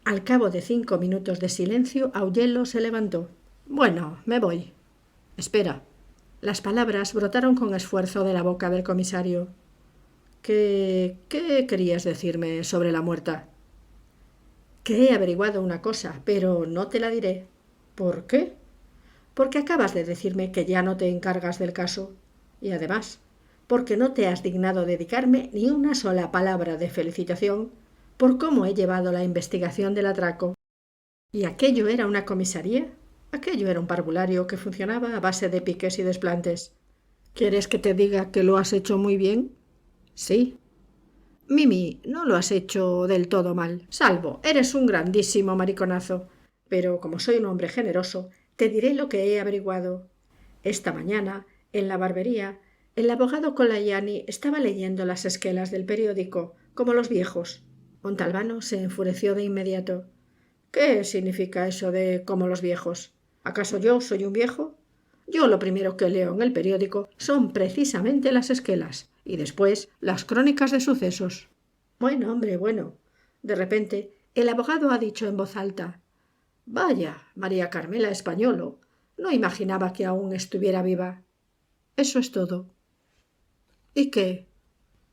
Al cabo de 5 minutos de silencio, Aullelo se levantó. Bueno, me voy. Espera. Las palabras brotaron con esfuerzo de la boca del comisario. ¿Qué querías decirme sobre la muerta? Que he averiguado una cosa, pero no te la diré. ¿Por qué? Porque acabas de decirme que ya no te encargas del caso. Y además, porque no te has dignado dedicarme ni una sola palabra de felicitación por cómo he llevado la investigación del atraco. ¿Y aquello era una comisaría? Aquello era un parvulario que funcionaba a base de piques y desplantes. ¿Quieres que te diga que lo has hecho muy bien? Sí. Mimi, no lo has hecho del todo mal. Salvo, eres un grandísimo mariconazo. Pero como soy un hombre generoso, te diré lo que he averiguado. Esta mañana, en la barbería, el abogado Colaiani estaba leyendo las esquelas del periódico, como los viejos. Montalbano se enfureció de inmediato. ¿Qué significa eso de como los viejos? ¿Acaso yo soy un viejo? Yo lo primero que leo en el periódico son precisamente las esquelas y después las crónicas de sucesos. Bueno, hombre, bueno. De repente, el abogado ha dicho en voz alta: «Vaya, María Carmela Españolo, no imaginaba que aún estuviera viva». Eso es todo. ¿Y qué?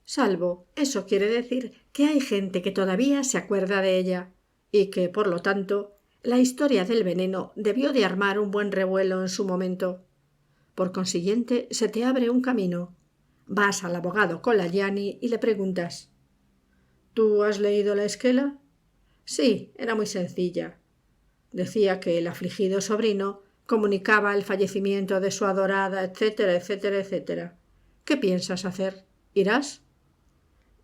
Salvo, eso quiere decir que hay gente que todavía se acuerda de ella y que, por lo tanto, la historia del veneno debió de armar un buen revuelo en su momento. Por consiguiente, se te abre un camino. Vas al abogado Colagiani y le preguntas: «¿Tú has leído la esquela?» Sí, era muy sencilla. Decía que el afligido sobrino comunicaba el fallecimiento de su adorada, etcétera, etcétera, etcétera. ¿Qué piensas hacer? ¿Irás?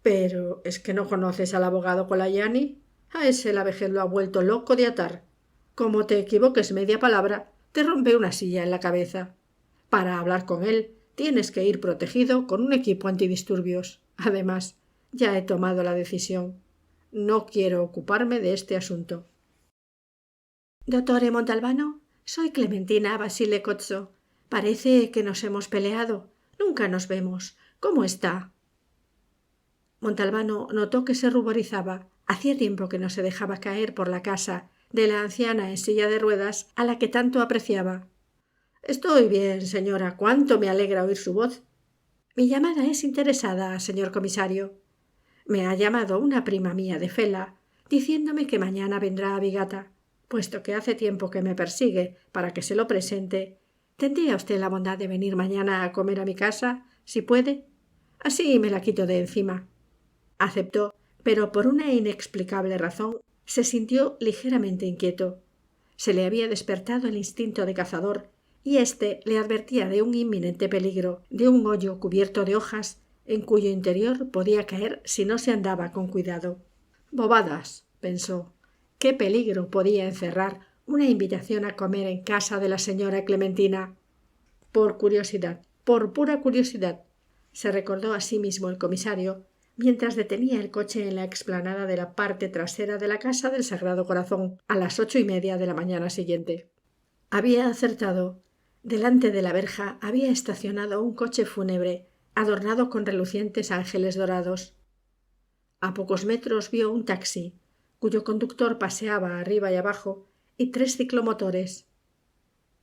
Pero ¿es que no conoces al abogado Colagiani? A ese la vejez lo ha vuelto loco de atar. Como te equivoques media palabra, te rompe una silla en la cabeza. Para hablar con él tienes que ir protegido con un equipo antidisturbios. Además, ya he tomado la decisión. No quiero ocuparme de este asunto. Dottore Montalbano, soy Clementina Basile Cozzo. Parece que nos hemos peleado. Nunca nos vemos. ¿Cómo está? Montalbano notó que se ruborizaba. Hacía tiempo que no se dejaba caer por la casa de la anciana en silla de ruedas a la que tanto apreciaba. Estoy bien, señora. Cuánto me alegra oír su voz. Mi llamada es interesada, señor comisario. Me ha llamado una prima mía de Fela, diciéndome que mañana vendrá a Vigata. Puesto que hace tiempo que me persigue para que se lo presente, ¿tendría usted la bondad de venir mañana a comer a mi casa, si puede? Así me la quito de encima. Aceptó, pero por una inexplicable razón se sintió ligeramente inquieto. Se le había despertado el instinto de cazador y éste le advertía de un inminente peligro, de un hoyo cubierto de hojas en cuyo interior podía caer si no se andaba con cuidado. Bobadas, pensó. ¿Qué peligro podía encerrar una invitación a comer en casa de la señora Clementina? Por curiosidad, por pura curiosidad, se recordó a sí mismo el comisario mientras detenía el coche en la explanada de la parte trasera de la casa del Sagrado Corazón a las 8:30 de la mañana siguiente. Había acertado. Delante de la verja había estacionado un coche fúnebre adornado con relucientes ángeles dorados. A pocos metros vio un taxi, cuyo conductor paseaba arriba y abajo, y 3 ciclomotores.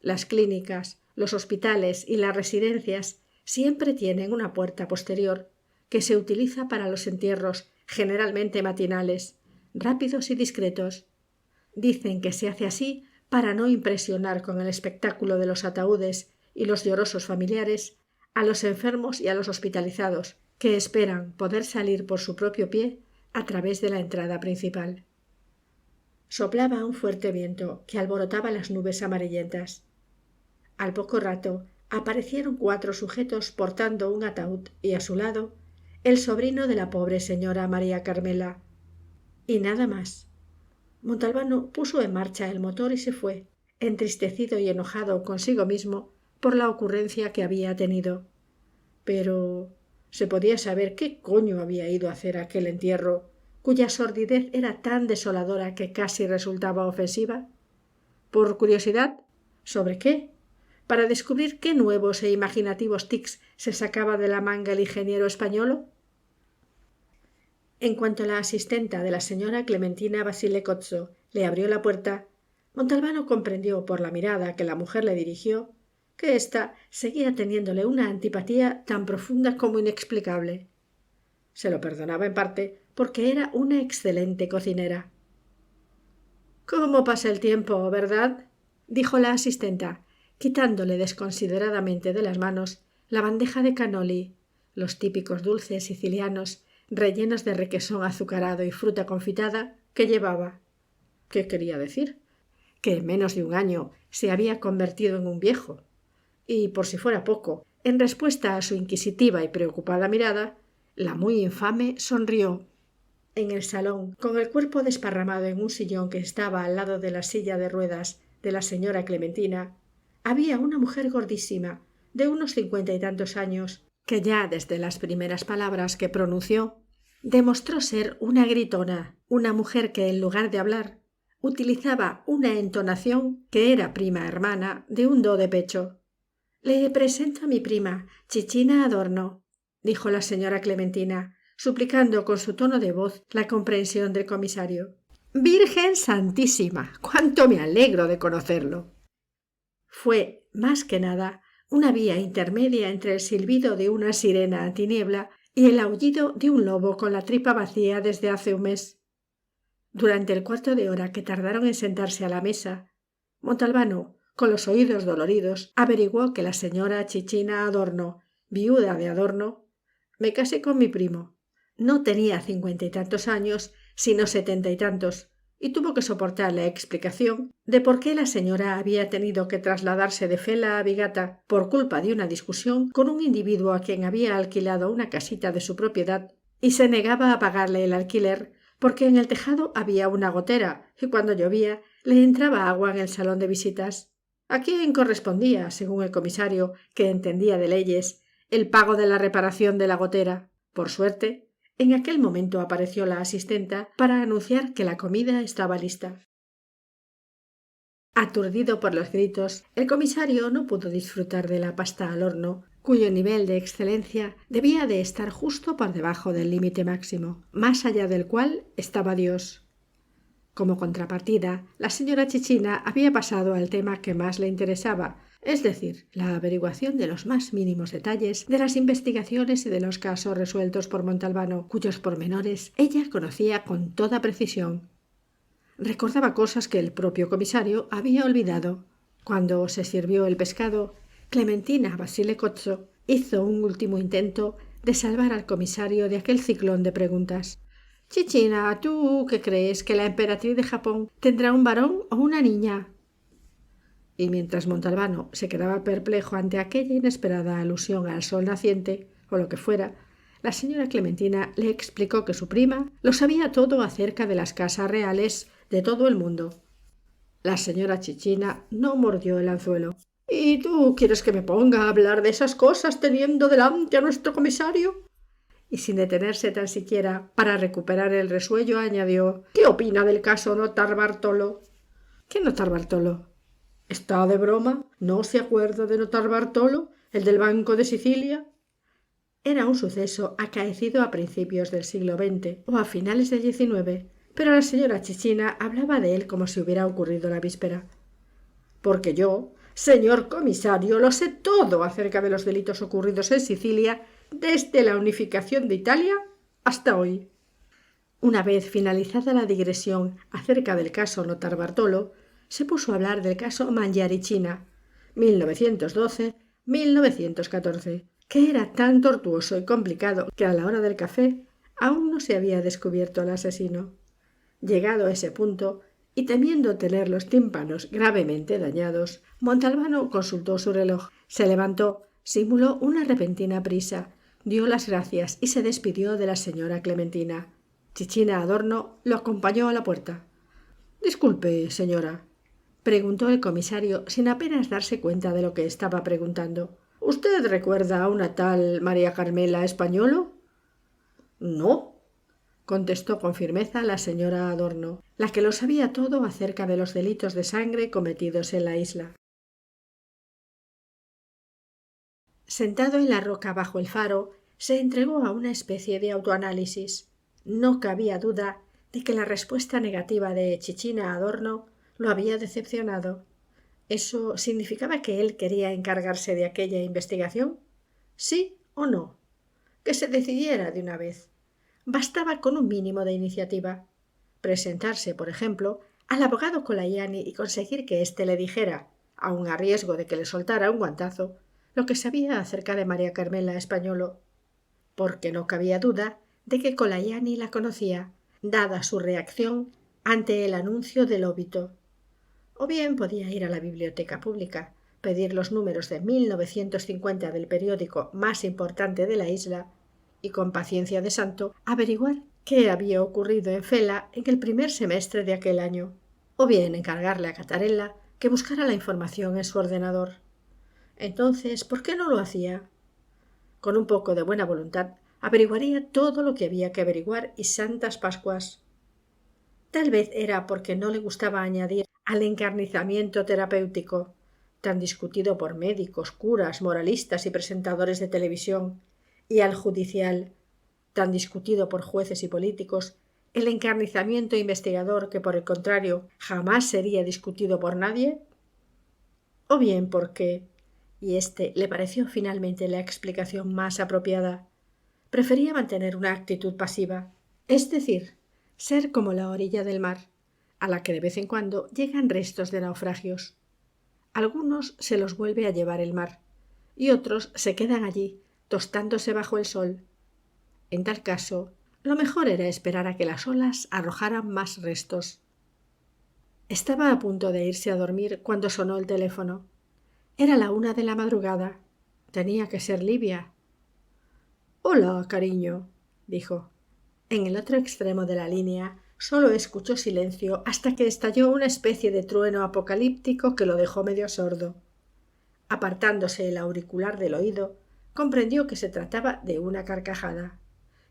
Las clínicas, los hospitales y las residencias siempre tienen una puerta posterior que se utiliza para los entierros, generalmente matinales, rápidos y discretos. Dicen que se hace así para no impresionar con el espectáculo de los ataúdes y los llorosos familiares a los enfermos y a los hospitalizados, que esperan poder salir por su propio pie a través de la entrada principal. Soplaba un fuerte viento que alborotaba las nubes amarillentas. Al poco rato aparecieron 4 sujetos portando un ataúd y a su lado el sobrino de la pobre señora María Carmela. Y nada más. Montalbano puso en marcha el motor y se fue, entristecido y enojado consigo mismo por la ocurrencia que había tenido. Pero ¿se podía saber qué coño había ido a hacer aquel entierro, cuya sordidez era tan desoladora que casi resultaba ofensiva? ¿Por curiosidad? ¿Sobre qué? ¿Para descubrir qué nuevos e imaginativos tics se sacaba de la manga el ingeniero españolo? En cuanto la asistenta de la señora Clementina Basile Cozzo le abrió la puerta, Montalbano comprendió por la mirada que la mujer le dirigió que ésta seguía teniéndole una antipatía tan profunda como inexplicable. Se lo perdonaba en parte porque era una excelente cocinera. «¿Cómo pasa el tiempo, verdad?», dijo la asistenta, quitándole desconsideradamente de las manos la bandeja de cannoli, los típicos dulces sicilianos rellenos de requesón azucarado y fruta confitada que llevaba. ¿Qué quería decir? Que en menos de un año se había convertido en un viejo. Y, por si fuera poco, en respuesta a su inquisitiva y preocupada mirada, la muy infame sonrió. En el salón, con el cuerpo desparramado en un sillón que estaba al lado de la silla de ruedas de la señora Clementina, había una mujer gordísima, de unos 50 y tantos años, que ya desde las primeras palabras que pronunció demostró ser una gritona, una mujer que en lugar de hablar utilizaba una entonación que era prima hermana de un do de pecho. Le presento a mi prima, Chichina Adorno, dijo la señora Clementina, suplicando con su tono de voz la comprensión del comisario. Virgen Santísima, cuánto me alegro de conocerlo. Fue, más que nada, una vía intermedia entre el silbido de una sirena a tiniebla y el aullido de un lobo con la tripa vacía desde hace un mes. Durante el cuarto de hora que tardaron en sentarse a la mesa, Montalbano, con los oídos doloridos, averiguó que la señora Chichina Adorno, viuda de Adorno, me casé con mi primo. No tenía 50 y tantos años, sino 70 y tantos, y tuvo que soportar la explicación de por qué la señora había tenido que trasladarse de Fela a Bigata por culpa de una discusión con un individuo a quien había alquilado una casita de su propiedad y se negaba a pagarle el alquiler porque en el tejado había una gotera y cuando llovía le entraba agua en el salón de visitas. ¿A quién correspondía, según el comisario, que entendía de leyes, el pago de la reparación de la gotera? Por suerte, en aquel momento apareció la asistenta para anunciar que la comida estaba lista. Aturdido por los gritos, el comisario no pudo disfrutar de la pasta al horno, cuyo nivel de excelencia debía de estar justo por debajo del límite máximo, más allá del cual estaba Dios. Como contrapartida, la señora Chichina había pasado al tema que más le interesaba, es decir, la averiguación de los más mínimos detalles de las investigaciones y de los casos resueltos por Montalbano, cuyos pormenores ella conocía con toda precisión. Recordaba cosas que el propio comisario había olvidado. Cuando se sirvió el pescado, Clementina Basilecozzo hizo un último intento de salvar al comisario de aquel ciclón de preguntas. Chichina, ¿tú qué crees, que la emperatriz de Japón tendrá un varón o una niña? Y mientras Montalbano se quedaba perplejo ante aquella inesperada alusión al sol naciente, o lo que fuera, la señora Clementina le explicó que su prima lo sabía todo acerca de las casas reales de todo el mundo. La señora Chichina no mordió el anzuelo. ¿Y tú quieres que me ponga a hablar de esas cosas teniendo delante a nuestro comisario? Y sin detenerse tan siquiera para recuperar el resuello, añadió: ¿Qué opina del caso Notar Bartolo? ¿Qué Notar Bartolo? ¿Está de broma? ¿No se acuerda de Notar Bartolo, el del Banco de Sicilia? Era un suceso acaecido a principios del siglo XX o a finales del XIX, pero la señora Chichina hablaba de él como si hubiera ocurrido la víspera. Porque yo, señor comisario, lo sé todo acerca de los delitos ocurridos en Sicilia desde la unificación de Italia hasta hoy. Una vez finalizada la digresión acerca del caso Notar Bartolo, se puso a hablar del caso Mangiaricina, 1912-1914, que era tan tortuoso y complicado que a la hora del café aún no se había descubierto al asesino. Llegado a ese punto, y temiendo tener los tímpanos gravemente dañados, Montalbano consultó su reloj, se levantó, simuló una repentina prisa, dio las gracias y se despidió de la señora Clementina. Chichina Adorno lo acompañó a la puerta. «Disculpe, señora», preguntó el comisario sin apenas darse cuenta de lo que estaba preguntando. «¿Usted recuerda a una tal María Carmela Españolo?» «No», contestó con firmeza la señora Adorno, la que lo sabía todo acerca de los delitos de sangre cometidos en la isla. Sentado en la roca bajo el faro, se entregó a una especie de autoanálisis. No cabía duda de que la respuesta negativa de Chichina Adorno lo había decepcionado. ¿Eso significaba que él quería encargarse de aquella investigación? ¿Sí o no? Que se decidiera de una vez. Bastaba con un mínimo de iniciativa. Presentarse, por ejemplo, al abogado Colaiani y conseguir que éste le dijera, aun a riesgo de que le soltara un guantazo, lo que sabía acerca de María Carmela Españolo. Porque no cabía duda de que Colaiani la conocía, dada su reacción ante el anuncio del óbito. O bien podía ir a la biblioteca pública, pedir los números de 1950 del periódico más importante de la isla y, con paciencia de santo, averiguar qué había ocurrido en Fela en el primer semestre de aquel año, o bien encargarle a Catarella que buscara la información en su ordenador. Entonces, ¿por qué no lo hacía? Con un poco de buena voluntad, averiguaría todo lo que había que averiguar y santas pascuas. Tal vez era porque no le gustaba añadir al encarnizamiento terapéutico. tan discutido por médicos, curas, moralistas y presentadores de televisión, y al judicial, tan discutido por jueces y políticos, el encarnizamiento investigador que, por el contrario, jamás sería discutido por nadie? ¿O bien porque, y este le pareció finalmente la explicación más apropiada, prefería mantener una actitud pasiva, es decir, ser como la orilla del mar, a la que de vez en cuando llegan restos de naufragios? Algunos se los vuelve a llevar el mar, y otros se quedan allí, tostándose bajo el sol. En tal caso, lo mejor era esperar a que las olas arrojaran más restos. Estaba a punto de irse a dormir cuando sonó el teléfono. Era la 1 de la madrugada. Tenía que ser Livia. «Hola, cariño», dijo. En el otro extremo de la línea solo escuchó silencio hasta que estalló una especie de trueno apocalíptico que lo dejó medio sordo. Apartándose el auricular del oído, comprendió que se trataba de una carcajada.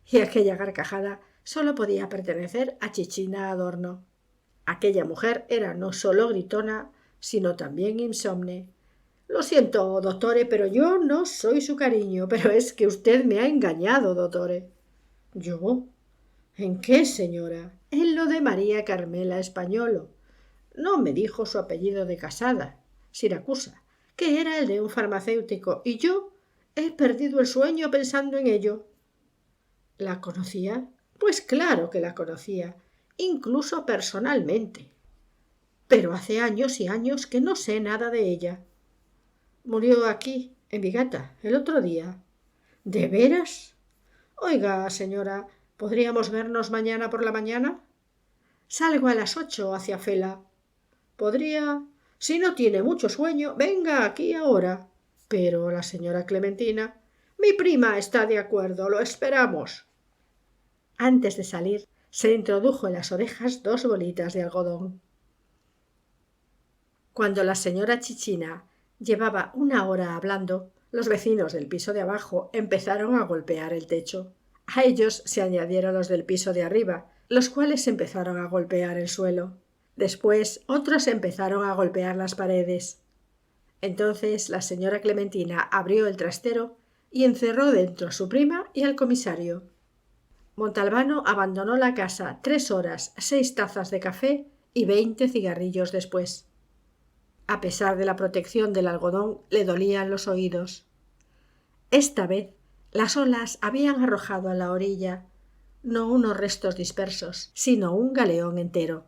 Y aquella carcajada solo podía pertenecer a Chichina Adorno. Aquella mujer era no solo gritona, sino también insomne. «Lo siento, dottore, pero yo no soy su cariño, pero es que usted me ha engañado, dottore». «¿Yo? ¿En qué, señora?» «En lo de María Carmela Españolo. No me dijo su apellido de casada, Siracusa, que era el de un farmacéutico, y yo he perdido el sueño pensando en ello». «¿La conocía?» «Pues claro que la conocía, incluso personalmente. Pero hace años y años que no sé nada de ella. Murió aquí, en Vigata, el otro día». «¿De veras? Oiga, señora, ¿podríamos vernos mañana por la mañana?» «Salgo a las 8 hacia Fela». «Podría. Si no tiene mucho sueño, venga aquí ahora». «Pero la señora Clementina». «Mi prima está de acuerdo, lo esperamos». Antes de salir, se introdujo en las orejas 2 bolitas de algodón. Cuando la señora Chichina llevaba 1 hora hablando, los vecinos del piso de abajo empezaron a golpear el techo. A ellos se añadieron los del piso de arriba, los cuales empezaron a golpear el suelo. Después otros empezaron a golpear las paredes. Entonces la señora Clementina abrió el trastero y encerró dentro a su prima y al comisario. Montalbano abandonó la casa 3 horas, 6 tazas de café y 20 cigarrillos después. A pesar de la protección del algodón, le dolían los oídos. Esta vez las olas habían arrojado a la orilla no unos restos dispersos, sino un galeón entero.